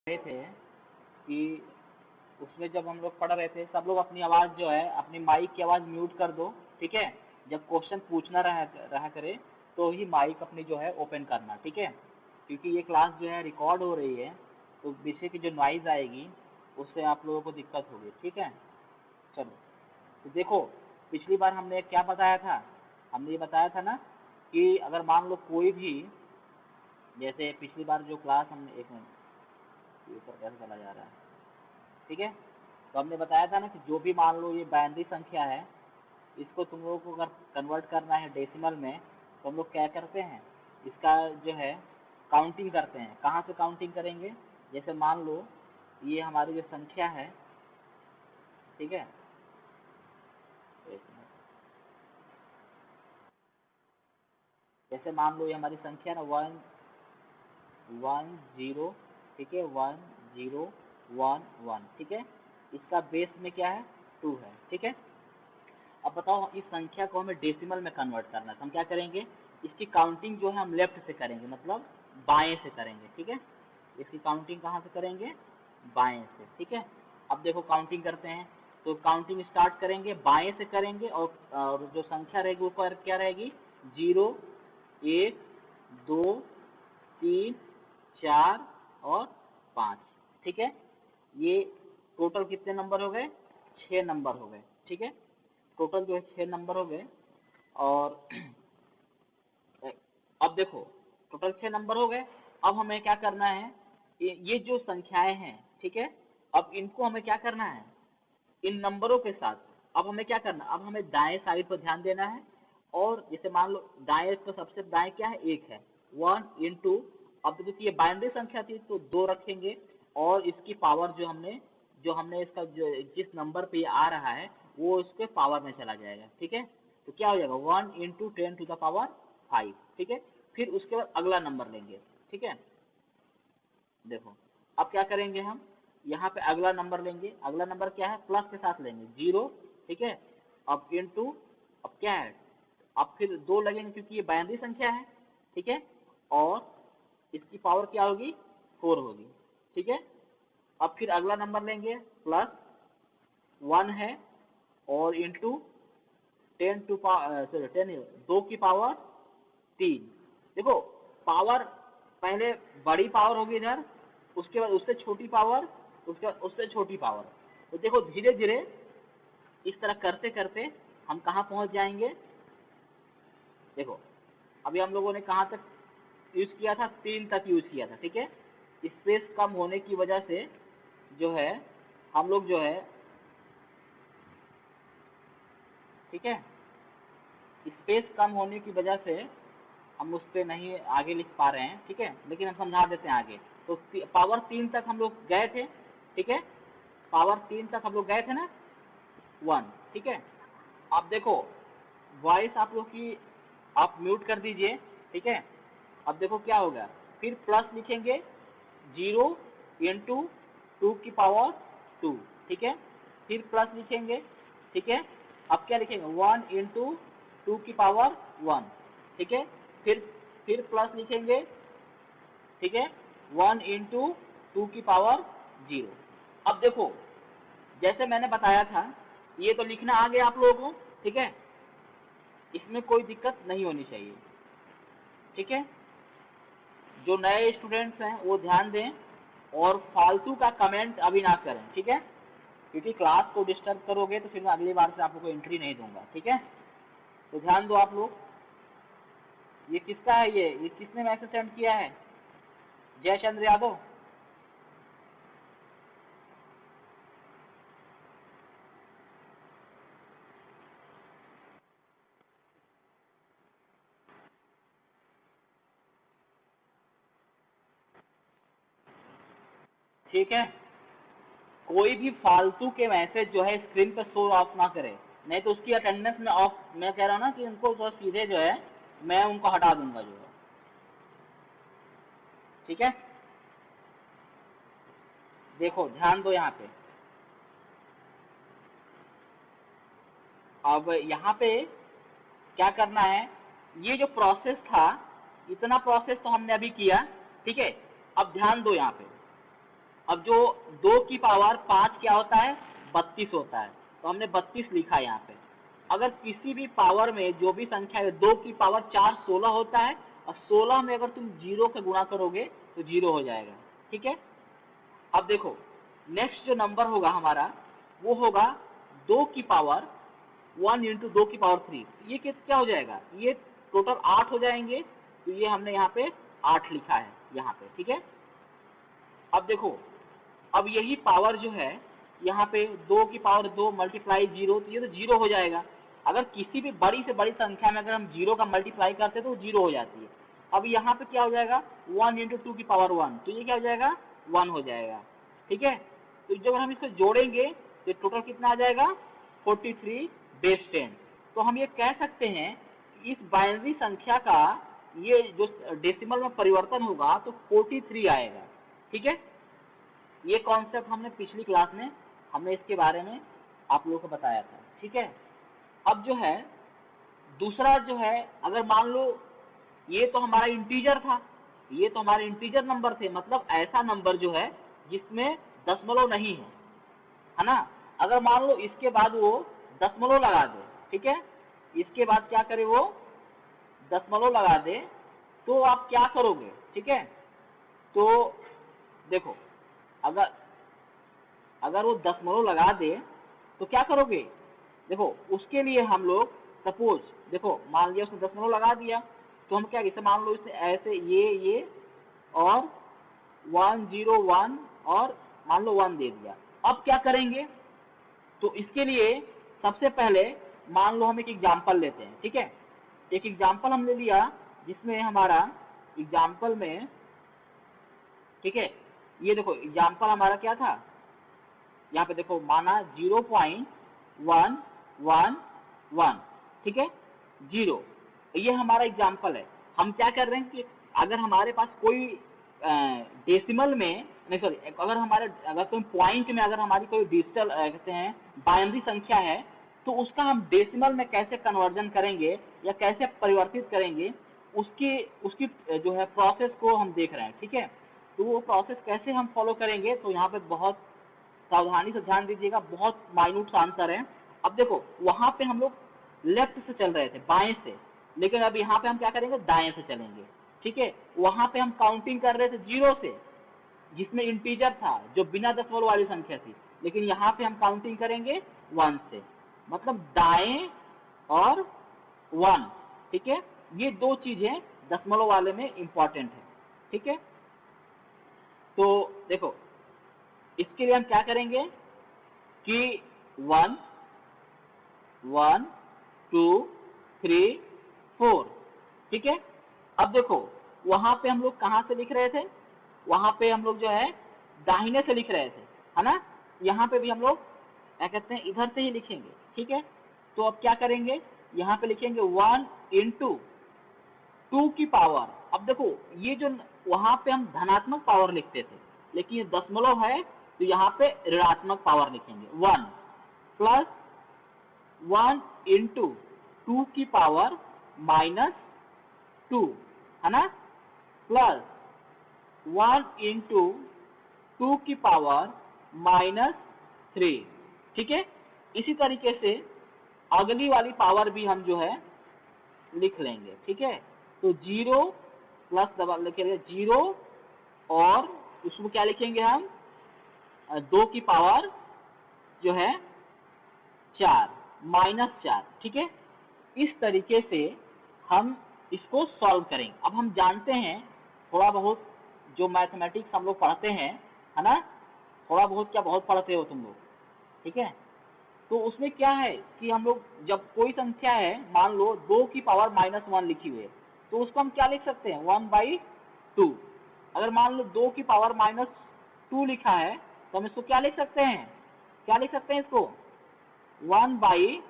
रहे थे कि उसमें जब हम लोग पढ़ रहे थे, सब लोग अपनी आवाज़ जो है, अपनी माइक की आवाज़ म्यूट कर दो, ठीक है। जब क्वेश्चन पूछना रहा करे तो ही माइक अपनी जो है ओपन करना, ठीक है। क्योंकि ये क्लास जो है रिकॉर्ड हो रही है, तो पीछे की जो नॉइज़ आएगी उससे आप लोगों को दिक्कत होगी, ठीक है। चलो, तो देखो, पिछली बार हमने क्या बताया था, हमने ये बताया था ना कि अगर मान लो कोई भी, जैसे पिछली बार जो क्लास हमने, एक मिनट, ऊपर कैसे चला जा रहा है, ठीक है। तो हमने बताया था ना कि जो भी मान लो ये बाइनरी संख्या है, इसको तुम लोगों को अगर कन्वर्ट करना है डेसिमल में, तो हम लोग क्या करते हैं, इसका जो है काउंटिंग करते हैं। कहाँ से काउंटिंग करेंगे, जैसे मान लो ये हमारी जो संख्या है, ठीक है, एक मिनट। जैसे मान लो ये हमारी संख्या ना 1 1 0, ठीक है, 1 0 1 1, ठीक है। इसका बेस में क्या है, 2 है, ठीक है। अब बताओ, इस संख्या को हमें डेसिमल में कन्वर्ट करना है, तो हम क्या करेंगे, इसकी काउंटिंग जो है हम लेफ्ट से करेंगे, मतलब बाएं से करेंगे, ठीक है। इसकी काउंटिंग कहाँ से करेंगे, बाएं से, ठीक है। अब देखो काउंटिंग करते हैं, तो काउंटिंग स्टार्ट करेंगे बाएं से करेंगे, और जो संख्या रहेगी वो क्या रहेगी, 0 1 2 3 4 और 5, ठीक है। ये टोटल कितने नंबर हो गए, 6 नंबर हो गए, ठीक है। टोटल जो है 6 नंबर हो गए। और अब देखो, टोटल 6 नंबर हो गए। अब हमें क्या करना है, ये जो संख्याएं हैं, ठीक है, अब इनको हमें क्या करना है, इन नंबरों के साथ अब हमें क्या करना, अब हमें दाएं साइड पर ध्यान देना है। और जैसे मान लो दाएं, तो सबसे दाएं क्या है, 1 है, 1 × अब देखिए ये बाइनरी संख्या थी तो 2 रखेंगे, और इसकी पावर जो हमने इसका जो जिस नंबर पे ये आ रहा है वो उसके पावर में चला जाएगा, ठीक है। तो क्या हो जाएगा, 1 × 10⁵, ठीक है। फिर उसके बाद अगला नंबर लेंगे, ठीक है। देखो, अब क्या करेंगे हम, यहाँ पे अगला नंबर लेंगे, अगला नंबर क्या है, प्लस के साथ लेंगे, 0, ठीक है। अब इंटू, अब क्या है, अब फिर 2 लगेंगे क्योंकि ये बाइनरी संख्या है, ठीक है। और इसकी पावर क्या होगी, 4 होगी, ठीक है। अब फिर अगला नंबर लेंगे, प्लस 1 है, और इंटू 10 टू सॉरी 10, 2 की पावर 3। देखो, पावर पहले बड़ी पावर होगी इधर, उसके बाद उससे छोटी पावर, उससे छोटी पावर। तो देखो धीरे धीरे इस तरह करते करते हम कहाँ पहुँच जाएंगे। देखो, अभी हम लोगों ने कहाँ तक यूज किया था, 3 तक यूज किया था, ठीक है। स्पेस कम होने की वजह से जो है हम लोग जो है, ठीक है, स्पेस कम होने की वजह से हम उस पर नहीं आगे लिख पा रहे हैं, ठीक है, लेकिन हम समझा देते हैं आगे। तो पावर 3 तक हम लोग गए थे, ठीक है, पावर 3 तक हम लोग गए थे ना, 1, ठीक है। अब देखो, वॉइस आप लोग की आप म्यूट कर दीजिए, ठीक है। अब देखो क्या होगा, फिर प्लस लिखेंगे, 0 × 2 की पावर 2, ठीक है। फिर प्लस लिखेंगे, ठीक है। अब क्या लिखेंगे, 1 × 2 की पावर 1, ठीक है। फिर फिर प्लस लिखेंगे, ठीक है, 1 × 2 की पावर 0। अब देखो, जैसे मैंने बताया था, ये तो लिखना आ गया आप लोगों को, ठीक है। इसमें कोई दिक्कत नहीं होनी चाहिए, ठीक है। जो नए स्टूडेंट्स हैं वो ध्यान दें, और फालतू का कमेंट अभी ना करें, ठीक है, क्योंकि क्लास को डिस्टर्ब करोगे तो फिर मैं अगली बार से आप लोग को एंट्री नहीं दूंगा, ठीक है। तो ध्यान दो आप लोग। ये किसका है, ये किसने मैसेज सेंड किया है, जयचंद्र यादव। ठीक है, कोई भी फालतू के मैसेज जो है स्क्रीन पर शो ऑफ ना करे, नहीं तो उसकी अटेंडेंस में ऑफ, मैं कह रहा हूँ ना कि उनको तो सीधे जो है मैं उनको हटा दूंगा जो है, ठीक है। देखो ध्यान दो यहाँ पे, अब यहाँ पे क्या करना है, ये जो प्रोसेस था, इतना प्रोसेस तो हमने अभी किया, ठीक है। अब ध्यान दो यहाँ पे, अब जो 2 की पावर 5 क्या होता है, 32 होता है, तो हमने 32 लिखा यहाँ पे। अगर किसी भी पावर में जो भी संख्या है 2 की पावर 4 16 होता है, और 16 में अगर तुम 0 का गुणा करोगे तो 0 हो जाएगा, ठीक है। अब देखो नेक्स्ट जो नंबर होगा हमारा वो होगा 2 की पावर 1 इंटू 2 की पावर 3, ये क्या हो जाएगा, ये टोटल 8 हो जाएंगे, तो ये हमने यहाँ पे 8 लिखा है यहाँ पे, ठीक है। अब देखो, अब यही पावर जो है यहाँ पे 2 की पावर 2 मल्टीप्लाई 0, तो ये तो 0 हो जाएगा। अगर किसी भी बड़ी से बड़ी संख्या में अगर हम 0 का मल्टीप्लाई करते तो 0 हो जाती है। अब यहाँ पे क्या हो जाएगा, 1 इंटू 2 की पावर 1, तो ये क्या हो जाएगा, 1 हो जाएगा, ठीक है। तो जब हम इसको जोड़ेंगे तो टोटल कितना आ जाएगा, 43 बेस 10। तो हम ये कह सकते हैं कि इस बाइनरी संख्या का ये जो डेसिमल में परिवर्तन होगा तो 43 आएगा, ठीक है। ये कॉन्सेप्ट हमने पिछली क्लास में हमने इसके बारे में आप लोगों को बताया था, ठीक है। अब जो है दूसरा जो है, अगर मान लो ये तो हमारा इंटीजर था, ये तो हमारे इंटीजर नंबर थे, मतलब ऐसा नंबर जो है जिसमें दशमलव नहीं है ना। अगर मान लो इसके बाद वो दशमलव लगा दे, ठीक है, इसके बाद क्या करे वो दशमलव लगा दे, तो आप क्या करोगे, ठीक है। तो देखो, अगर वो दशमलव लगा दे तो क्या करोगे, देखो उसके लिए हम लोग सपोज देखो मान लिया उसने दशमलव लगा दिया, तो हम क्या जैसे मान लो इसने ऐसे ये और 101 और मान लो 1 दे दिया। अब क्या करेंगे, तो इसके लिए सबसे पहले मान लो हम एक एग्जांपल लेते हैं, ठीक है। एक एग्जांपल हमने लिया जिसमें हमारा एग्जांपल में, ठीक है, ये देखो एग्जांपल हमारा क्या था, यहाँ पे देखो माना 0.111, ठीक है, 0, ये हमारा एग्जांपल है। हम क्या कर रहे हैं कि अगर हमारे पास कोई डेसिमल में नहीं सॉरी अगर कोई पॉइंट में अगर हमारी कोई डिजिटल कहते हैं बाइनरी संख्या है, तो उसका हम डेसिमल में कैसे कन्वर्जन करेंगे या कैसे परिवर्तित करेंगे, उसकी जो है प्रोसेस को हम देख रहे हैं, ठीक है। तो वो प्रोसेस कैसे हम फॉलो करेंगे, तो यहाँ पे बहुत सावधानी से ध्यान दीजिएगा, बहुत माइन्यूट आंसर है। अब देखो वहां पे हम लोग लेफ्ट से चल रहे थे, बाएं से, लेकिन अब यहाँ पे हम क्या करेंगे, दाएं से चलेंगे, ठीक है। वहां पे हम काउंटिंग कर रहे थे 0 से, जिसमें इंटीजर था जो बिना दशमलव वाली संख्या थी, लेकिन यहाँ पे हम काउंटिंग करेंगे 1 से, मतलब दाएं और 1, ठीक है। ये दो चीजें दशमलव वाले में इंपॉर्टेंट है, ठीक है। तो देखो इसके लिए हम क्या करेंगे कि 1 1 2 3 4, ठीक है। अब देखो वहां पे हम लोग कहां से लिख रहे थे, वहां पे हम लोग जो है दाहिने से लिख रहे थे, है ना। यहाँ पे भी हम लोग क्या कहते हैं इधर से ही लिखेंगे, ठीक है। तो अब क्या करेंगे, यहाँ पे लिखेंगे 1 इंटू 2 की पावर। अब देखो ये जो वहां पे हम धनात्मक पावर लिखते थे, लेकिन ये दशमलव है तो यहाँ पे ऋणात्मक पावर लिखेंगे, 1 प्लस 1 इंटू 2 की पावर -2, है ना, प्लस 1 इंटू 2 की पावर -3, ठीक है। इसी तरीके से अगली वाली पावर भी हम जो है लिख लेंगे, ठीक है। तो 0 प्लस डबल लिखेंगे 0 और उसमें क्या लिखेंगे हम 2 की पावर जो है 4 -4, ठीक है। इस तरीके से हम इसको सॉल्व करेंगे। अब हम जानते हैं थोड़ा बहुत जो मैथमेटिक्स हम लोग पढ़ते हैं, है ना, थोड़ा बहुत क्या बहुत पढ़ते हो तुम लोग, ठीक है। तो उसमें क्या है कि हम लोग जब कोई संख्या है मान लो 2 की पावर -1 लिखी हुई है, तो उसको हम क्या लिख सकते हैं 1/2। अगर मान लो 2 की पावर -2 लिखा है तो हम इसको क्या लिख सकते हैं, क्या लिख सकते हैं इसको 1 बाई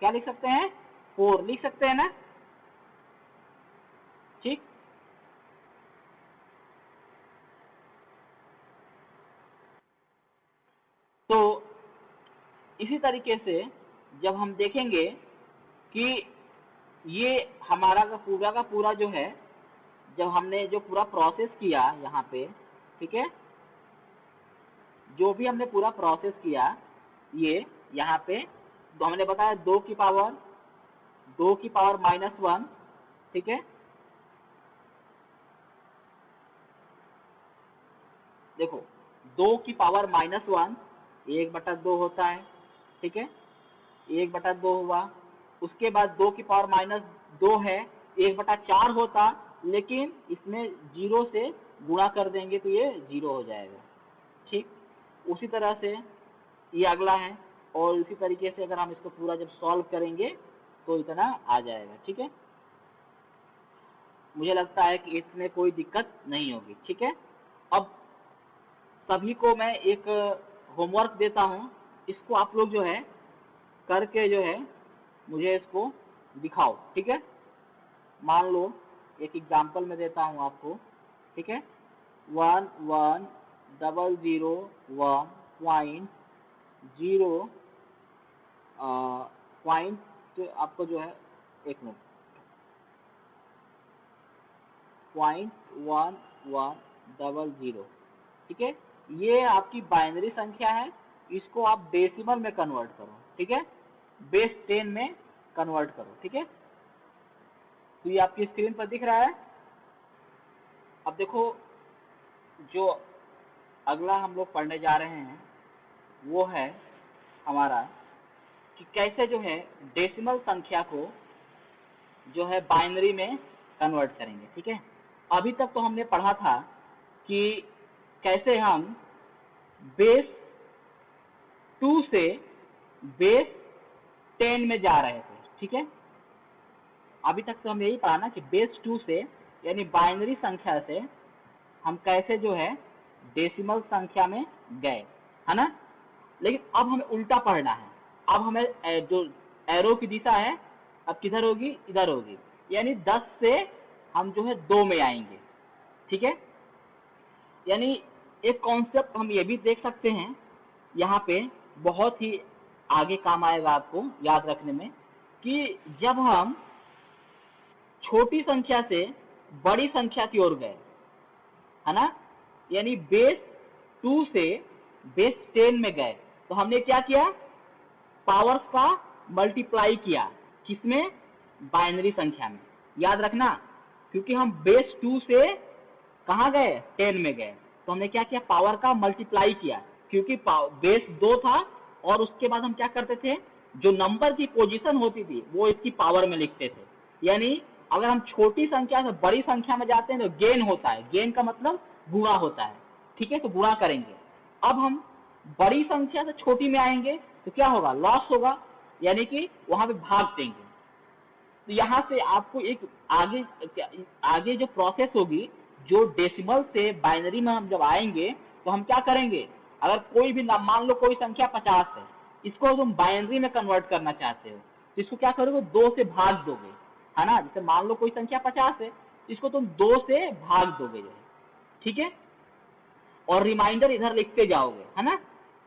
क्या लिख सकते हैं 4 लिख सकते हैं ना, ठीक। तो इसी तरीके से जब हम देखेंगे कि ये हमारा का पूरा जो है, जब हमने जो पूरा प्रोसेस किया यहाँ पे, ठीक है, जो भी हमने पूरा प्रोसेस किया, ये यहाँ पे तो हमने बताया 2 की पावर -1, ठीक है। देखो 2 की पावर -1 1/2 होता है, ठीक है, 1/2 हुआ। उसके बाद 2 की पावर -2 है, 1/4 होता, लेकिन इसमें 0 से गुणा कर देंगे तो ये 0 हो जाएगा, ठीक। उसी तरह से ये अगला है, और इसी तरीके से अगर हम इसको पूरा जब सॉल्व करेंगे तो इतना आ जाएगा, ठीक है। मुझे लगता है कि इसमें कोई दिक्कत नहीं होगी, ठीक है। अब सभी को मैं एक होमवर्क देता हूँ, इसको आप लोग जो है करके जो है मुझे इसको दिखाओ, ठीक है। मान लो एक एग्जांपल में देता हूँ आपको, ठीक है। 11,001.0 पॉइंट आपको जो है 1 मिनट 0.1100, ठीक है। ये आपकी बाइनरी संख्या है, इसको आप डेसिमल में कन्वर्ट करो, ठीक है, बेस 10 में कन्वर्ट करो, ठीक है। तो ये आपकी स्क्रीन पर दिख रहा है। अब देखो जो अगला हम लोग पढ़ने जा रहे हैं वो है हमारा कि कैसे जो है डेसिमल संख्या को जो है बाइनरी में कन्वर्ट करेंगे, ठीक है। अभी तक तो हमने पढ़ा था कि कैसे हम बेस 2 से बेस 10 में जा रहे थे, ठीक है। अभी तक तो हम यही पढ़ा ना कि बेस 2 से यानी बाइनरी संख्या से हम कैसे जो है डेसिमल संख्या में गए, है ना। लेकिन अब हमें उल्टा पढ़ना है। अब हमें जो एरो की दिशा है अब किधर होगी, इधर होगी, यानी 10 से हम जो है 2 में आएंगे, ठीक है। यानी एक कॉन्सेप्ट हम ये भी देख सकते हैं यहाँ पे, बहुत ही आगे काम आएगा आपको याद रखने में, कि जब हम छोटी संख्या से बड़ी संख्या की ओर गए, है ना, यानी बेस 2 से बेस 10 में गए, तो हमने क्या किया, पावर्स का मल्टीप्लाई किया, किसमें, बाइनरी संख्या में। याद रखना, क्योंकि हम बेस 2 से कहाँ गए, 10 में गए, तो हमने क्या किया, पावर का मल्टीप्लाई किया, क्योंकि बेस 2 था, और उसके बाद हम क्या करते थे, जो नंबर की पोजीशन होती थी वो इसकी पावर में लिखते थे। यानी अगर हम छोटी संख्या से बड़ी संख्या में जाते हैं तो गेन होता है, गेन का मतलब गुणा होता है, ठीक है, तो गुणा करेंगे। अब हम बड़ी संख्या से छोटी में आएंगे तो क्या होगा, लॉस होगा, यानी कि वहां पे भाग देंगे। तो यहाँ से आपको एक आगे जो प्रोसेस होगी, जो डेसिमल से बाइनरी में हम जब आएंगे तो हम क्या करेंगे, अगर कोई भी मान लो कोई संख्या 50 है, इसको तुम बाइनरी में कन्वर्ट करना चाहते हो, तो इसको क्या करोगे, 2 से भाग दोगे, है ना। जैसे मान लो कोई संख्या 50 है, इसको तुम 2 से भाग दोगे, ठीक है, और रिमाइंडर इधर लिखते जाओगे, है ना।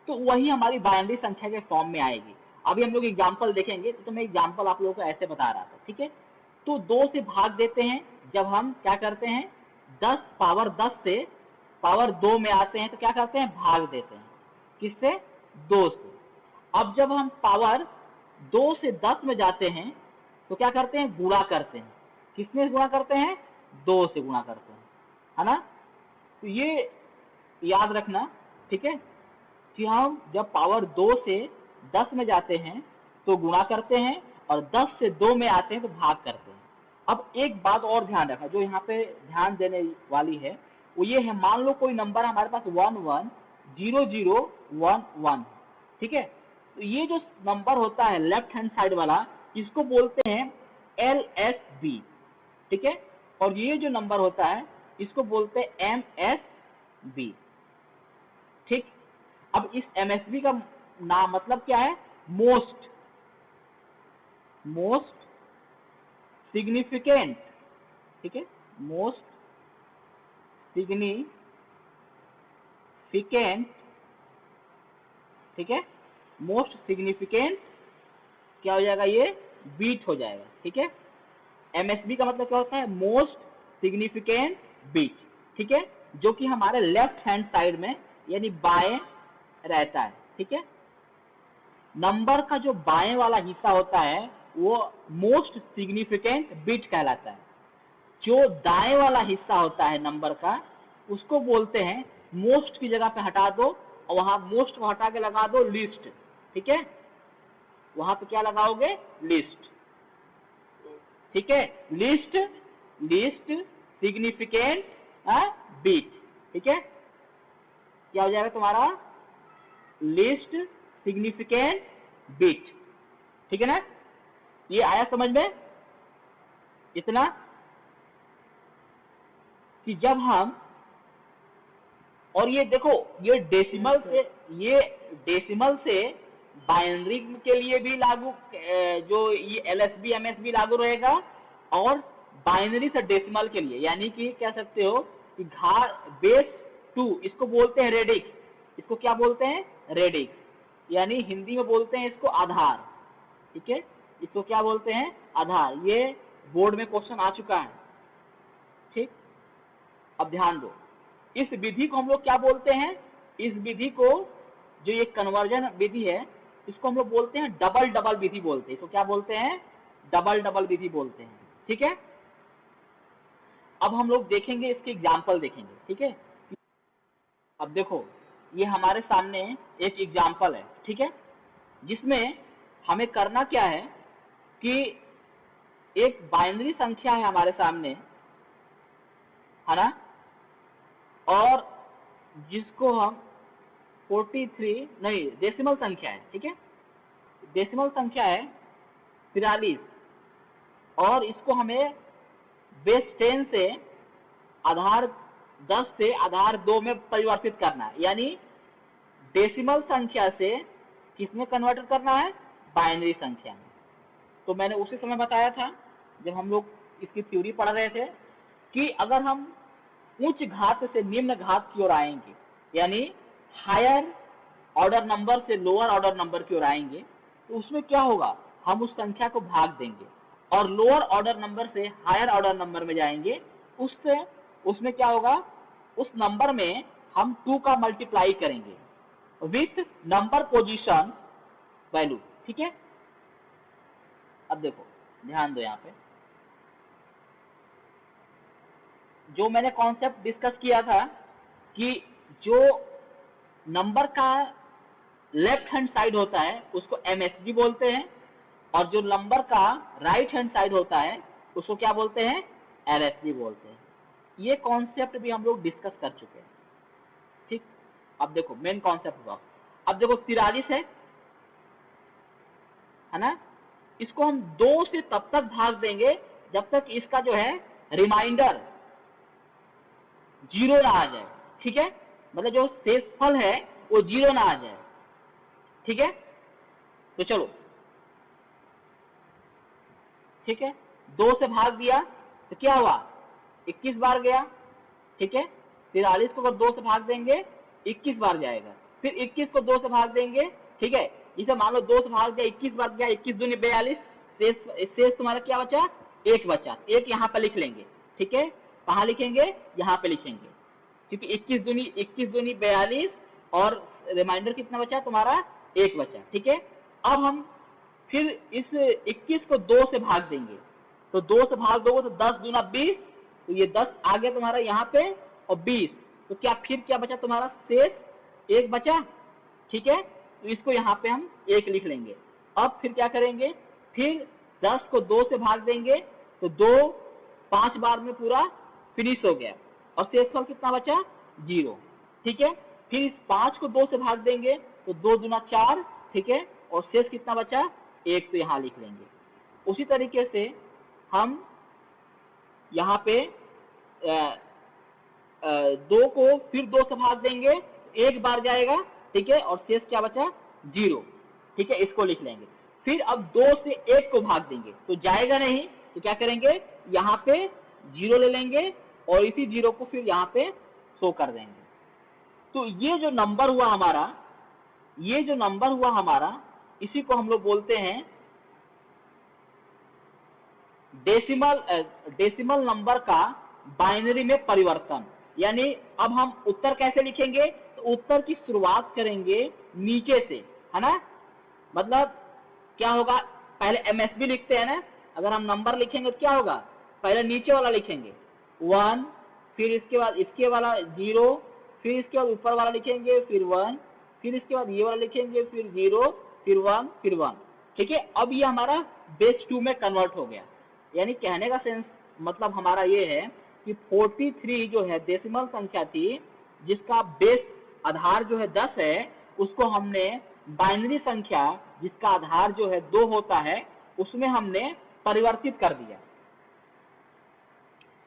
तो वही हमारी बाइनरी संख्या के फॉर्म में आएगी। अभी हम लोग एग्जाम्पल देखेंगे, तो मैं एग्जाम्पल आप लोगों को ऐसे बता रहा था, ठीक है। तो 2 से भाग देते हैं, जब हम क्या करते हैं, 10 पावर 10 से पावर 2 में आते हैं तो क्या करते हैं, भाग देते हैं, किससे, 2 से। अब जब हम पावर 2 से 10 में जाते हैं तो क्या करते हैं, गुणा करते हैं, किसमें गुणा करते हैं, 2 से गुणा करते हैं, है ना। तो ये याद रखना, ठीक है, कि हम जब पावर 2 से 10 में जाते हैं तो गुणा करते हैं, और 10 से 2 में आते हैं तो भाग करते हैं। अब एक बात और ध्यान रखना, जो यहाँ पे ध्यान देने वाली है वो ये है, मान लो कोई नंबर हमारे पास 110011, ठीक है। तो ये जो नंबर होता है लेफ्ट हैंड साइड वाला, इसको बोलते हैं LSB, ठीक है, और ये जो नंबर होता है इसको बोलते हैं MSB, ठीक। अब इस MSB का नाम मतलब क्या है, मोस्ट सिग्निफिकेंट, ठीक है, मोस्ट सिग्निफिकेंट, ठीक है, मोस्ट सिग्निफिकेंट क्या हो जाएगा, ये बीट हो जाएगा, ठीक है। MSB का मतलब क्या होता है, मोस्ट सिग्निफिकेंट बीट, ठीक है, जो कि हमारे लेफ्ट हैंड साइड में यानी बाएं रहता है, ठीक है। नंबर का जो बाएं वाला हिस्सा होता है वो मोस्ट सिग्निफिकेंट बिट कहलाता है। जो दाएं वाला हिस्सा होता है नंबर का उसको बोलते हैं, मोस्ट की जगह पे हटा दो और वहां मोस्ट को हटा के लगा दो लिस्ट, ठीक है। वहां पे क्या लगाओगे? लिस्ट, ठीक है। लिस्ट, लिस्ट सिग्निफिकेंट बिट, ठीक है। क्या हो जाएगा तुम्हारा? लिस्ट सिग्निफिकेंट बिट, ठीक है ना। ये आया समझ में? इतना कि जब हम, और ये देखो ये डेसिमल से बाइनरी के लिए भी लागू, जो ये एलएसबी एमएसबी लागू रहेगा, और बाइनरी से डेसिमल के लिए, यानी कि कह सकते हो कि बेस 2, इसको बोलते हैं रेडिक्स। इसको क्या बोलते हैं? रेडिक्स, यानी हिंदी में बोलते हैं इसको आधार, ठीक है। इसको क्या बोलते हैं? आधार। ये बोर्ड में क्वेश्चन आ चुका है, ठीक। अब ध्यान दो, इस विधि को हम लोग क्या बोलते हैं? इस विधि को, जो ये कन्वर्जन विधि है, इसको हम लोग बोलते हैं डबल डबल विधि बोलते हैं। इसको क्या बोलते हैं? डबल डबल विधि बोलते हैं, ठीक है। अब हम लोग देखेंगे, इसके एग्जाम्पल देखेंगे, ठीक है। अब देखो ये हमारे सामने एक एग्जाम्पल है, ठीक है, जिसमें हमें करना क्या है कि एक बाइनरी संख्या है हमारे सामने, है ना, और जिसको हम 43 नहीं, डेसिमल संख्या है, ठीक है। डेसिमल संख्या है 43, और इसको हमें बेस 10 से आधार 10 से आधार 2 में परिवर्तित करना है, यानी डेसिमल संख्या से किसमें कन्वर्ट करना है? बाइनरी संख्या में। तो मैंने उसी समय बताया था जब हम लोग इसकी थ्योरी पढ़ रहे थे कि अगर हम उच्च घात से निम्न घात की ओर आएंगे, यानी हायर ऑर्डर नंबर से लोअर ऑर्डर नंबर की ओर आएंगे, तो उसमें क्या होगा? हम उस संख्या को भाग देंगे, और लोअर ऑर्डर नंबर से हायर ऑर्डर नंबर में जाएंगे, उसमें क्या होगा? उस नंबर में हम 2 का मल्टीप्लाई करेंगे विथ नंबर पोजीशन वैल्यू, ठीक है। अब देखो ध्यान दो, यहाँ पे जो मैंने कॉन्सेप्ट डिस्कस किया था कि जो नंबर का लेफ्ट हैंड साइड होता है उसको एमएसबी बोलते हैं, और जो नंबर का राइट हैंड साइड होता है उसको क्या बोलते हैं? एलएसबी बोलते हैं। ये कॉन्सेप्ट भी हम लोग डिस्कस कर चुके हैं, ठीक। अब देखो मेन कॉन्सेप्ट हुआ, अब देखो 43 है ना, इसको हम 2 से तब तक भाग देंगे जब तक इसका जो है रिमाइंडर 0 ना आ जाए, ठीक है। मतलब जो शेषफल है वो 0 ना आ जाए, ठीक है। तो चलो, ठीक है, 2 से भाग दिया तो क्या हुआ? 21 बार गया, ठीक है। 43 को अगर 2 से भाग देंगे 21 बार जाएगा, फिर 21 को 2 से भाग देंगे, ठीक है। इसे मान लो 2 से भाग दिया, 21 बार गया, 21 दूनी 42, शेष तुम्हारा क्या बचा? 1 बचा। 1 यहाँ पे लिख लेंगे, ठीक है। कहाँ लिखेंगे? यहाँ पे लिखेंगे, क्योंकि 21 दूनी 42, और रिमाइंडर कितना बचा तुम्हारा? 1 बचा, ठीक है। अब हम फिर इस 21 को 2 से भाग देंगे, तो 2 से भाग दोगे तो 10 दूना 20, तो ये 10 आ गया तुम्हारा यहाँ पे, और 20, तो क्या फिर क्या बचा तुम्हारा? शेष 1 बचा, ठीक है। तो इसको यहाँ पे हम 1 लिख लेंगे। अब फिर क्या करेंगे? फिर 10 को 2 से भाग देंगे, तो 2 5 बार में पूरा फिनिश हो गया, और शेषफल कितना बचा? 0, ठीक है। फिर इस 5 को 2 से भाग देंगे, तो 2 दूना 4, ठीक है, और शेष कितना बचा? 1, तो यहाँ लिख लेंगे। उसी तरीके से हम यहाँ पे 2 को फिर 2 से भाग देंगे, 1 बार जाएगा, ठीक है, और शेष क्या बचा? 0, ठीक है, इसको लिख लेंगे। फिर अब 2 से 1 को भाग देंगे तो जाएगा नहीं, तो क्या करेंगे? यहाँ पे 0 ले लेंगे, और इसी 0 को फिर यहाँ पे शो कर देंगे। तो ये जो नंबर हुआ हमारा, इसी को हम लोग बोलते हैं डेसिमल नंबर का बाइनरी में परिवर्तन। यानी अब हम उत्तर कैसे लिखेंगे? तो उत्तर की शुरुआत करेंगे नीचे से, है ना। मतलब क्या होगा, पहले MSB लिखते हैं ना, अगर हम नंबर लिखेंगे तो क्या होगा, पहले नीचे वाला लिखेंगे 1, फिर इसके बाद इसके वाला 0, फिर इसके बाद ऊपर वाला लिखेंगे, फिर 1, फिर इसके बाद ये वाला लिखेंगे, फिर 0, फिर 1, फिर 1। ठीक है, अब ये हमारा बेस 2 में कन्वर्ट हो गया। यानी कहने का सेंस मतलब हमारा ये है कि 43 जो है डेसिमल संख्या थी, जिसका बेस आधार जो है 10 है, उसको हमने बाइनरी संख्या जिसका आधार जो है 2 होता है, उसमें हमने परिवर्तित कर दिया।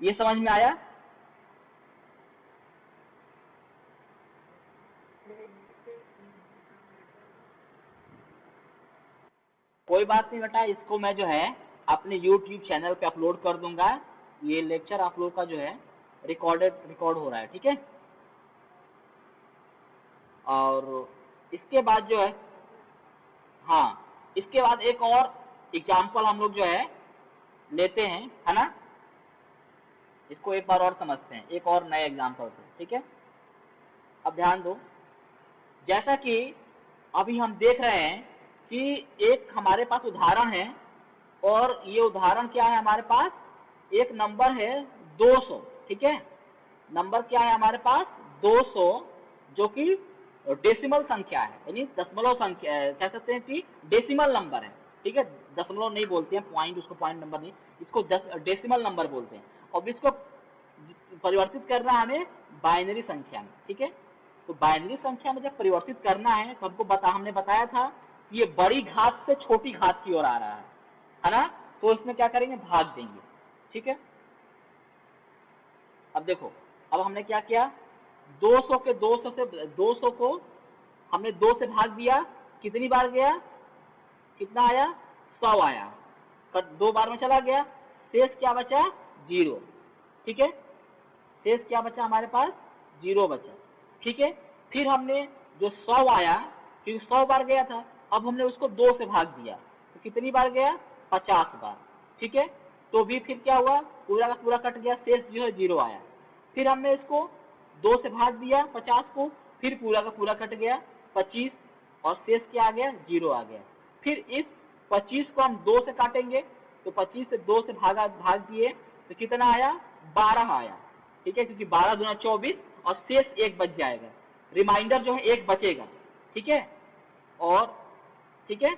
ये समझ में आया? कोई बात नहीं बेटा, इसको मैं जो है अपने YouTube चैनल पे अपलोड कर दूंगा। ये लेक्चर आप लोग का जो है रिकॉर्ड हो रहा है, ठीक है। और इसके बाद जो है, हाँ, इसके बाद एक और एग्जाम्पल हम लोग जो है लेते हैं, है ना। इसको एक बार और समझते हैं, एक और नए एग्जाम्पल से, ठीक है। अब ध्यान दो, जैसा कि अभी हम देख रहे हैं कि एक हमारे पास उदाहरण है, और ये उदाहरण क्या है, हमारे पास एक नंबर है 200, ठीक है। नंबर क्या है हमारे पास 200, जो कि डेसिमल संख्या है, यानी दशमलव संख्या, कह सकते हैं कि डेसिमल नंबर है, ठीक है। दशमलव नहीं बोलते हैं, पॉइंट, उसको पॉइंट नंबर नहीं, इसको डेसिमल नंबर बोलते हैं। और इसको परिवर्तित करना है हमें बाइनरी संख्या में, ठीक है। तो बाइनरी संख्या में जब परिवर्तित करना है तो हमने बताया था कि ये बड़ी घात से छोटी घात की ओर आ रहा है ना। तो इसमें क्या करेंगे, भाग देंगे, ठीक है। अब देखो, अब हमने क्या किया, 200 को हमने 2 से भाग दिया, कितनी बार गया, कितना आया, 100 आया, पर 2 बार में चला गया, शेष क्या बचा, 0, ठीक है। शेष क्या बचा हमारे पास, 0 बचा, ठीक है। फिर हमने जो 100 आया, फिर 100 बार गया था, अब हमने उसको 2 से भाग दिया, तो कितनी बार गया, 50 बार, ठीक है। तो भी फिर क्या हुआ, पूरा का पूरा कट गया, शेष जो है 0 आया। फिर हमने इसको 2 से भाग दिया 50 को, फिर पूरा का पूरा कट गया 25, और शेष क्या आ गया, 0 आ गया। फिर इस 25 को हम 2 से काटेंगे, तो 25 से 2 से भाग दिए तो कितना आया, 12 आया, ठीक है, क्योंकि 12 दूना 24, और शेष 1 बच जाएगा, रिमाइंडर जो है 1 बचेगा, ठीक है। और ठीक है,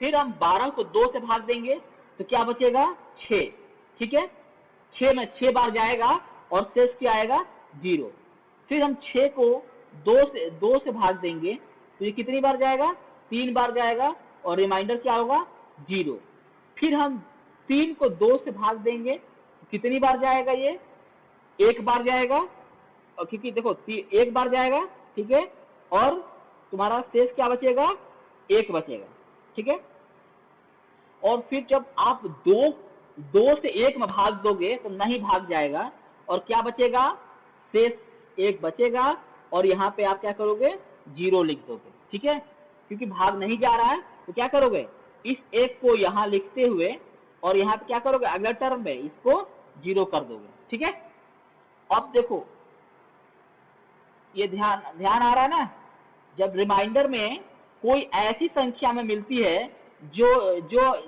फिर हम 12 को 2 से भाग देंगे तो क्या बचेगा, 6, ठीक है। 6 में 6 बार जाएगा और शेष क्या आएगा, 0। फिर हम 6 को 2 से भाग देंगे तो ये कितनी बार जाएगा, 3 बार जाएगा, और रिमाइंडर क्या होगा, 0। फिर हम 3 को 2 से भाग देंगे तो कितनी बार जाएगा, ये 1 बार जाएगा, और क्योंकि देखो 1 बार जाएगा, ठीक है, और तुम्हारा शेष क्या बचेगा, 1 बचेगा, ठीक है। और फिर जब आप 2 से 1 में भाग दोगे तो नहीं भाग जाएगा, और क्या बचेगा, शेष 1 बचेगा, और यहाँ पे आप क्या करोगे, 0 लिख दोगे, ठीक है। क्योंकि भाग नहीं जा रहा है तो क्या करोगे, इस 1 को यहाँ लिखते हुए, और यहाँ पे क्या करोगे, अगले टर्म में इसको 0 कर दोगे, ठीक है। अब देखो, ये ध्यान आ रहा है ना, जब रिमाइंडर में कोई ऐसी संख्या में मिलती है जो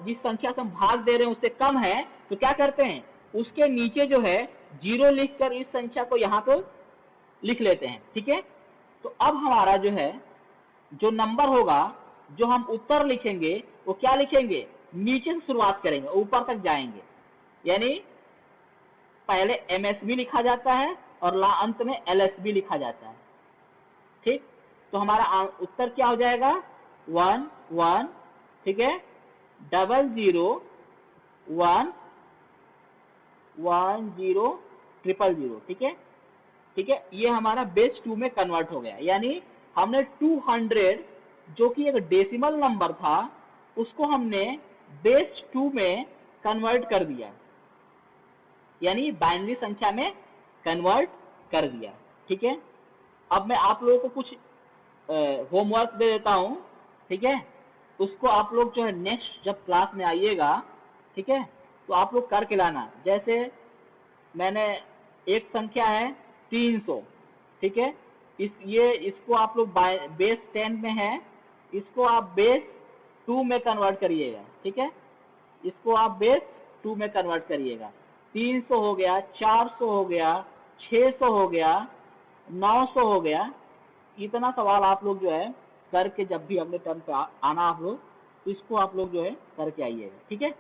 जिस संख्या से हम भाग दे रहे हैं उससे कम है, तो क्या करते हैं, उसके नीचे जो है 0 लिखकर इस संख्या को यहाँ पे लिख लेते हैं, ठीक है। तो अब हमारा जो है, जो नंबर होगा, जो हम उत्तर लिखेंगे वो क्या लिखेंगे, नीचे से शुरुआत करेंगे, ऊपर तक जाएंगे। यानी पहले MSB लिखा जाता है और अंत में LSB लिखा जाता है, ठीक। तो हमारा उत्तर क्या हो जाएगा, 1 1, ठीक है, 0 0 1 1 0 0 0, ठीक है, ठीक है। ये हमारा बेस 2 में कन्वर्ट हो गया, यानी हमने 200 जो कि एक डेसिमल नंबर था, उसको हमने बेस 2 में कन्वर्ट कर दिया, यानी बाइनरी संख्या में कन्वर्ट कर दिया, ठीक है। अब मैं आप लोगों को कुछ होमवर्क दे देता हूं, ठीक है। उसको आप लोग जो है नेक्स्ट जब क्लास में आइएगा, ठीक है, तो आप लोग करके लाना। जैसे मैंने एक संख्या है 300, ठीक है। इसको आप लोग बेस 10 में है, इसको आप बेस 2 में कन्वर्ट करिएगा, ठीक है। इसको आप बेस 2 में कन्वर्ट करिएगा। 300 हो गया, 400 हो गया, 600 हो गया, 900 हो गया। इतना सवाल आप लोग जो है करके जब भी अगले टर्म पे आना आप लोग, तो इसको आप लोग जो है करके आइएगा, ठीक है।